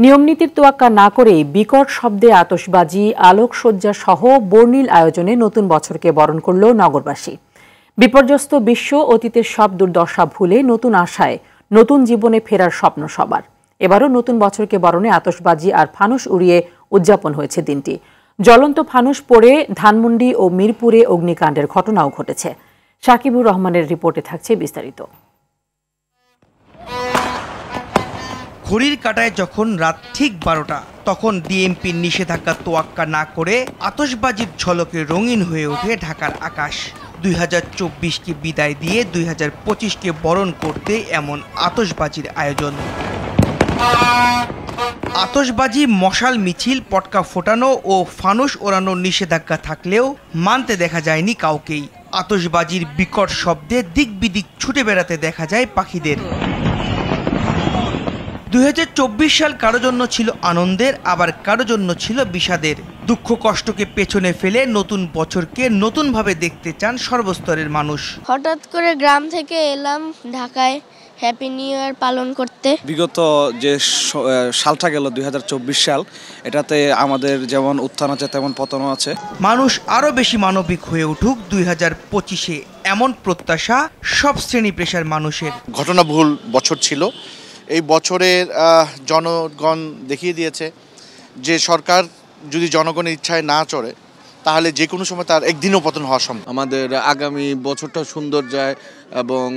নিয়মনীতির তোয়াক্কা না করে বিকট শব্দে আতশবাজি, আলোকসজ্জা সহ বর্ণিল আয়োজনে নতুন বছরকে বরণ করল নগরবাসী। বিপর্যস্ত বিশ্ব অতীতের সব দুর্দশা ভুলে নতুন আশায় নতুন জীবনে ফেরার স্বপ্ন সবার। এবারও নতুন বছরকে বরণে আতশবাজি আর ফানুস উড়িয়ে উদযাপন হয়েছে দিনটি। জ্বলন্ত ফানুস পড়ে ধানমন্ডি ও মিরপুরে অগ্নিকাণ্ডের ঘটনাও ঘটেছে। সাকিবুর রহমানের রিপোর্টে থাকছে বিস্তারিত। ঘড়ির কাঁটায় যখন রাত ঠিক ১২টা, তখন ডিএমপির নিষেধাজ্ঞা তোয়াক্কা না করে আতশবাজির ঝলকে রঙিন হয়ে ওঠে ঢাকার আকাশ। ২০২৪কে বিদায় দিয়ে ২০২৫কে বরণ করতে এমন আতশবাজির আয়োজন। আতশবাজি, মশাল মিছিল, পটকা ফোটানো ও ফানুস ওড়ানোর নিষেধাজ্ঞা থাকলেও মানতে দেখা যায়নি কাউকেই। আতশবাজির বিকট শব্দে দিক বিদিক ছুটে বেড়াতে দেখা যায় পাখিদের। ২০২৪ সাল কারো জন্য ছিল আনন্দের, আবার কারো জন্য ছিল বিষাদের। দুঃখ কষ্টকে পেছনে ফেলে নতুন বছরকে নতুনভাবে দেখতে চান সর্বস্তরের মানুষ। হঠাৎ করে গ্রাম থেকে এলাম ঢাকায় হ্যাপি নিউ ইয়ার পালন করতে। বিগত যে সালটা গেল ২০২৪ সাল, এটাতে আমাদের যেমন উত্থান আছে তেমন পতনও আছে। মানুষ আরও বেশি মানবিক হয়ে উঠুক ২০২৫-এ, এমন প্রত্যাশা সব শ্রেণী পেশার মানুষের। ঘটনাবহুল বছর ছিল। এই বছরের জনগণ দেখিয়ে দিয়েছে যে সরকার যদি জনগণের ইচ্ছায় না চড়ে তাহলে যে কোনো সময় তার একদিনও পতন হওয়া সম্ভব। আমাদের আগামী বছরটা সুন্দর যায় এবং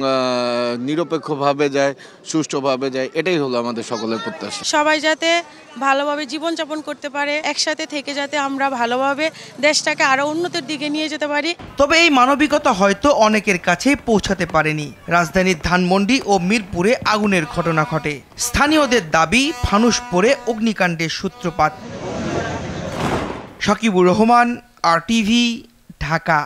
নিরপেক্ষভাবে যায়, সুষ্ঠুভাবে যায়, এটাই হলো আমাদের সকলের প্রত্যাশা। সবাই যাতে ভালোভাবে জীবনযাপন করতে পারে, একসাথে থেকে যাতে আমরা ভালোভাবে দেশটাকে আরো উন্নতির দিকে নিয়ে যেতে পারি। তবে এই মানবিকতা হয়তো অনেকের কাছেই পৌঁছাতে পারেনি। রাজধানীর ধানমন্ডি ও মিরপুরে আগুনের ঘটনা ঘটে। স্থানীয়দের দাবি, ফানুস পড়ে অগ্নিকাণ্ডের সূত্রপাত। সাকিবুর রহমান, RTV, ঢাকা।